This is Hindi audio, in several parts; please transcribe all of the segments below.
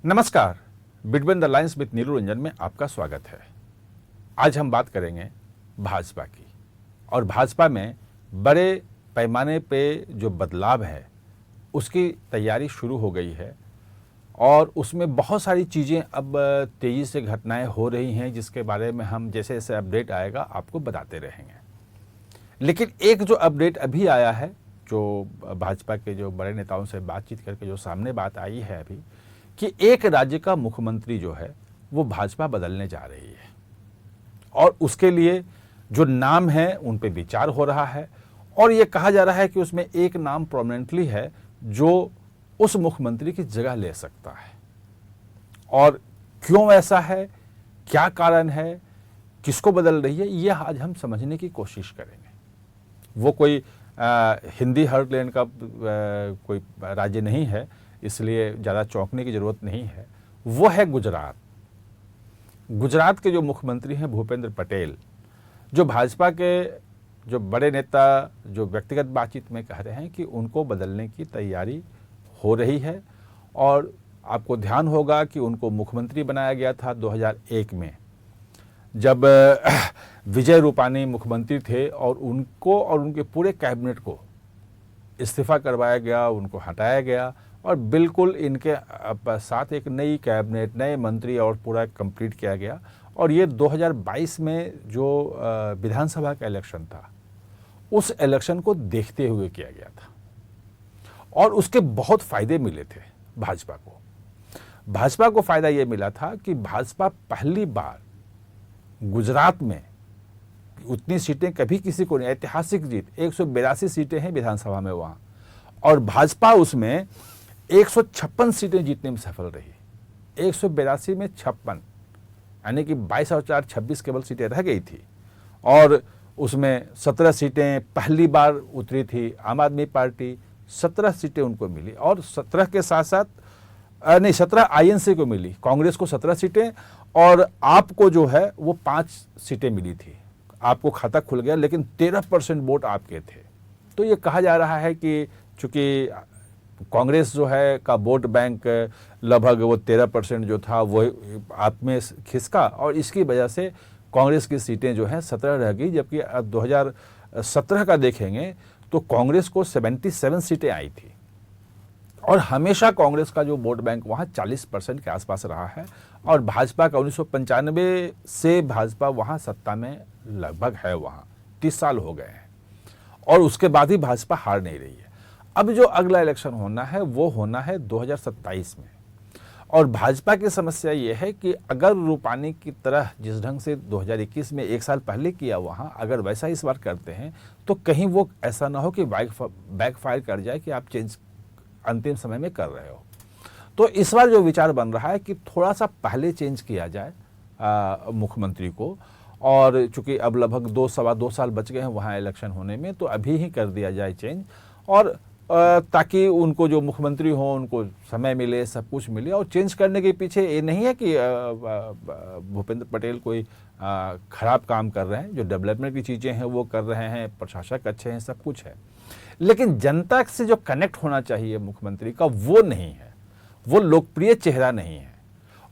नमस्कार, बिटवीन द लाइन्स विद नीलू रंजन में आपका स्वागत है। आज हम बात करेंगे भाजपा की और भाजपा में बड़े पैमाने पे जो बदलाव है उसकी तैयारी शुरू हो गई है और उसमें बहुत सारी चीज़ें अब तेज़ी से घटनाएं हो रही हैं जिसके बारे में हम जैसे जैसे अपडेट आएगा आपको बताते रहेंगे। लेकिन एक जो अपडेट अभी आया है, जो भाजपा के जो बड़े नेताओं से बातचीत करके जो सामने बात आई है अभी, कि एक राज्य का मुख्यमंत्री जो है वो भाजपा बदलने जा रही है और उसके लिए जो नाम है उन पे विचार हो रहा है और ये कहा जा रहा है कि उसमें एक नाम प्रोमिनेंटली है जो उस मुख्यमंत्री की जगह ले सकता है। और क्यों ऐसा है, क्या कारण है, किसको बदल रही है, ये आज हम समझने की कोशिश करेंगे। वो कोई हिंदी हार्टलैंड का कोई राज्य नहीं है, इसलिए ज़्यादा चौंकने की ज़रूरत नहीं है। वो है गुजरात। गुजरात के जो मुख्यमंत्री हैं भूपेंद्र पटेल, जो भाजपा के जो बड़े नेता जो व्यक्तिगत बातचीत में कह रहे हैं कि उनको बदलने की तैयारी हो रही है। और आपको ध्यान होगा कि उनको मुख्यमंत्री बनाया गया था 2001 में, जब विजय रूपानी मुख्यमंत्री थे और उनको और उनके पूरे कैबिनेट को इस्तीफा करवाया गया, उनको हटाया गया और बिल्कुल इनके साथ एक नई कैबिनेट, नए मंत्री और पूरा कंप्लीट किया गया। और ये 2022 में जो विधानसभा का इलेक्शन था उस इलेक्शन को देखते हुए किया गया था और उसके बहुत फायदे मिले थे भाजपा को। भाजपा को फायदा ये मिला था कि भाजपा पहली बार गुजरात में उतनी सीटें कभी किसी को नहीं, ऐतिहासिक जीत, 182 सीटें हैं विधानसभा में वहाँ, और भाजपा उसमें 156 सीटें जीतने में सफल रही। 182 में 56, यानी कि 22 और 4 26 केवल सीटें रह गई थी। और उसमें 17 सीटें पहली बार उतरी थी आम आदमी पार्टी, 17 सीटें उनको मिली और 17 के साथ साथ 17 आईएनसी को मिली, कांग्रेस को 17 सीटें और आपको जो है वो 5 सीटें मिली थी। आपको खाता खुल गया, लेकिन 13% वोट आपके थे। तो ये कहा जा रहा है कि चूंकि कांग्रेस जो है का वोट बैंक लगभग वो 13% जो था वो आप में खिसका और इसकी वजह से कांग्रेस की सीटें जो हैं 17 रह गई। जबकि अब 2017 का देखेंगे तो कांग्रेस को 77 सीटें आई थी और हमेशा कांग्रेस का जो वोट बैंक वहाँ 40% के आसपास रहा है और भाजपा का 1995 से भाजपा वहाँ सत्ता में लगभग है, वहाँ 30 साल हो गए हैं और उसके बाद ही भाजपा हार नहीं रही है। अब जो अगला इलेक्शन होना है वो होना है 2027 में और भाजपा की समस्या ये है कि अगर रूपानी की तरह जिस ढंग से 2021 में एक साल पहले किया वहाँ अगर वैसा इस बार करते हैं तो कहीं वो ऐसा ना हो कि बैकफायर कर जाए कि आप चेंज अंतिम समय में कर रहे हो। तो इस बार जो विचार बन रहा है कि थोड़ा सा पहले चेंज किया जाए मुख्यमंत्री को, और चूंकि अब लगभग 2 साल बच गए हैं वहाँ इलेक्शन होने में, तो अभी ही कर दिया जाए चेंज और ताकि उनको जो मुख्यमंत्री हो उनको समय मिले, सब कुछ मिले। और चेंज करने के पीछे ये नहीं है कि भूपेंद्र पटेल कोई खराब काम कर रहे हैं, जो डेवलपमेंट की चीज़ें हैं वो कर रहे हैं, प्रशासक अच्छे हैं, सब कुछ है, लेकिन जनता से जो कनेक्ट होना चाहिए मुख्यमंत्री का वो नहीं है, वो लोकप्रिय चेहरा नहीं है।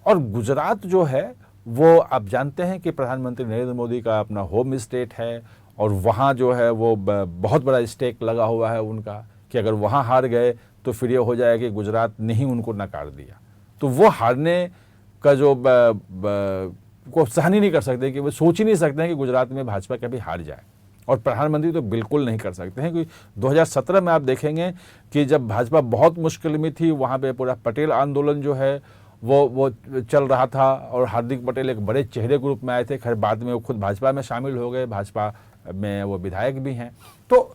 और गुजरात जो है वो आप जानते हैं कि प्रधानमंत्री नरेंद्र मोदी का अपना होम स्टेट है और वहाँ जो है वो बहुत बड़ा स्टेक लगा हुआ है उनका कि अगर वहाँ हार गए तो फिर ये हो जाएगा कि गुजरात ने ही उनको नकार दिया। तो वो हारने का जो को सहन ही नहीं कर सकते, कि वो सोच ही नहीं सकते हैं कि गुजरात में भाजपा कभी हार जाए, और प्रधानमंत्री तो बिल्कुल नहीं कर सकते हैं। क्योंकि 2017 में आप देखेंगे कि जब भाजपा बहुत मुश्किल में थी, वहाँ पे पूरा पटेल आंदोलन जो है वो चल रहा था और हार्दिक पटेल एक बड़े चेहरे के रूप में आए थे। खैर बाद में वो खुद भाजपा में शामिल हो गए, भाजपा में वो विधायक भी हैं। तो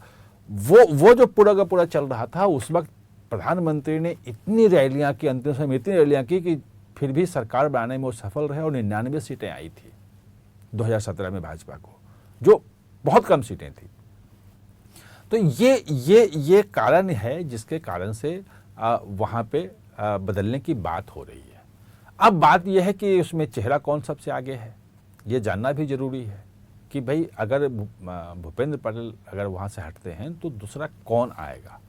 वो जो पूरा का पूरा चल रहा था उस वक्त प्रधानमंत्री ने इतनी रैलियां की, अंतिम समय में इतनी रैलियां की कि फिर भी सरकार बनाने में वो सफल रहे और 99 सीटें आई थी 2017 में भाजपा को, जो बहुत कम सीटें थी। तो ये कारण है जिसके कारण से वहाँ पे बदलने की बात हो रही है। अब बात यह है कि उसमें चेहरा कौन सबसे आगे है, ये जानना भी जरूरी है कि भाई अगर भूपेंद्र पटेल अगर वहाँ से हटते हैं तो दूसरा कौन आएगा,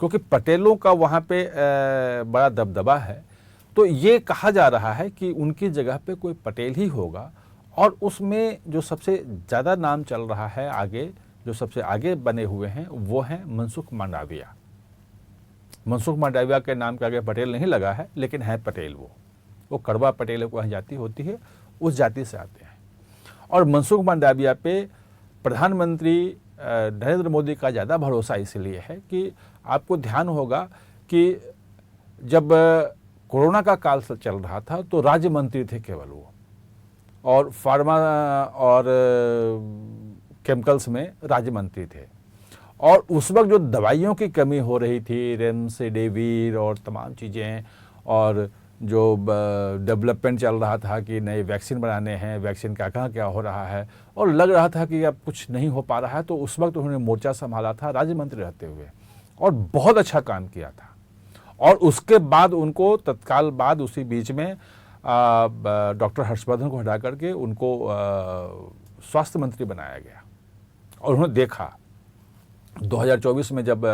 क्योंकि पटेलों का वहाँ पे बड़ा दबदबा है तो ये कहा जा रहा है कि उनकी जगह पे कोई पटेल ही होगा, और उसमें जो सबसे ज़्यादा नाम चल रहा है आगे, जो सबसे आगे बने हुए हैं वो हैं मनसुख मांडविया। मनसुख मांडविया के नाम के आगे पटेल नहीं लगा है, लेकिन है पटेल वो कड़वा पटेल को जाति होती है, उस जाति से आते हैं। और मनसुख मांडविया पे प्रधानमंत्री नरेंद्र मोदी का ज़्यादा भरोसा इसलिए है कि आपको ध्यान होगा कि जब कोरोना का काल चल रहा था तो राज्य मंत्री थे केवल वो, और फार्मा और केमिकल्स में राज्य मंत्री थे। और उस वक्त जो दवाइयों की कमी हो रही थी, रेमडेसिविर और तमाम चीज़ें, और जो डेवलपमेंट चल रहा था कि नए वैक्सीन बनाने हैं, वैक्सीन का कहाँ क्या हो रहा है, और लग रहा था कि अब कुछ नहीं हो पा रहा है, तो उस वक्त उन्होंने मोर्चा संभाला था राज्य मंत्री रहते हुए, और बहुत अच्छा काम किया था। और उसके बाद उनको तत्काल बाद उसी बीच में डॉक्टर हर्षवर्धन को हटा करके उनको स्वास्थ्य मंत्री बनाया गया। और उन्होंने देखा 2024 में जब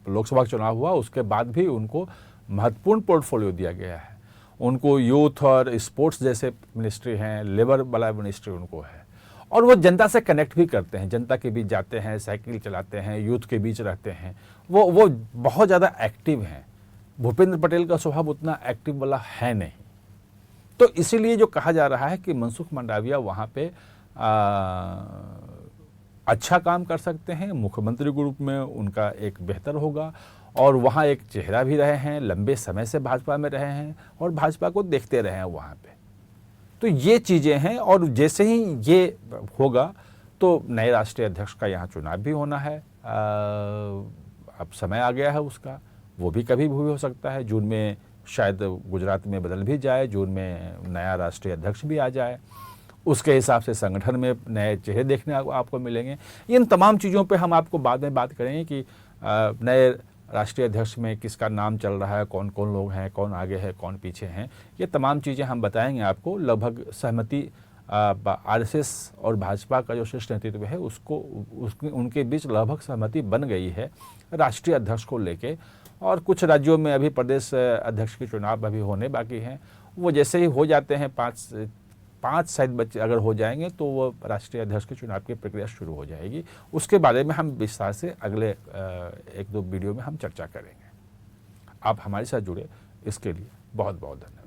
लोकसभा चुनाव हुआ, उसके बाद भी उनको महत्वपूर्ण पोर्टफोलियो दिया गया है। उनको यूथ और स्पोर्ट्स जैसे मिनिस्ट्री हैं, लेबर वाला मिनिस्ट्री उनको है, और वो जनता से कनेक्ट भी करते हैं, जनता के बीच जाते हैं, साइकिल चलाते हैं, यूथ के बीच रहते हैं, वो बहुत ज़्यादा एक्टिव हैं। भूपेंद्र पटेल का स्वभाव उतना एक्टिव वाला है नहीं, तो इसीलिए जो कहा जा रहा है कि मनसुख मांडविया वहाँ पे अच्छा काम कर सकते हैं, मुख्यमंत्री के रूप में उनका एक बेहतर होगा, और वहाँ एक चेहरा भी रहे हैं, लंबे समय से भाजपा में रहे हैं और भाजपा को देखते रहे हैं वहाँ पे। तो ये चीज़ें हैं, और जैसे ही ये होगा तो नए राष्ट्रीय अध्यक्ष का यहाँ चुनाव भी होना है। अब समय आ गया है उसका, वो भी कभी भी हो सकता है। जून में शायद गुजरात में बदल भी जाए, जून में नया राष्ट्रीय अध्यक्ष भी आ जाए, उसके हिसाब से संगठन में नए चेहरे देखने आपको मिलेंगे। इन तमाम चीज़ों पे हम आपको बाद में बात करेंगे कि नए राष्ट्रीय अध्यक्ष में किसका नाम चल रहा है, कौन कौन लोग हैं, कौन आगे है, कौन पीछे हैं, ये तमाम चीज़ें हम बताएंगे आपको। लगभग सहमति आरएसएस और भाजपा का जो शीर्ष नेतृत्व है उनके बीच लगभग सहमति बन गई है राष्ट्रीय अध्यक्ष को लेके, और कुछ राज्यों में अभी प्रदेश अध्यक्ष के चुनाव अभी होने बाकी हैं। वो जैसे ही हो जाते हैं, पाँच शायद बच्चे अगर हो जाएंगे, तो वो राष्ट्रीय अध्यक्ष के चुनाव की प्रक्रिया शुरू हो जाएगी। उसके बारे में हम विस्तार से अगले 1-2 वीडियो में हम चर्चा करेंगे। आप हमारे साथ जुड़े, इसके लिए बहुत बहुत धन्यवाद।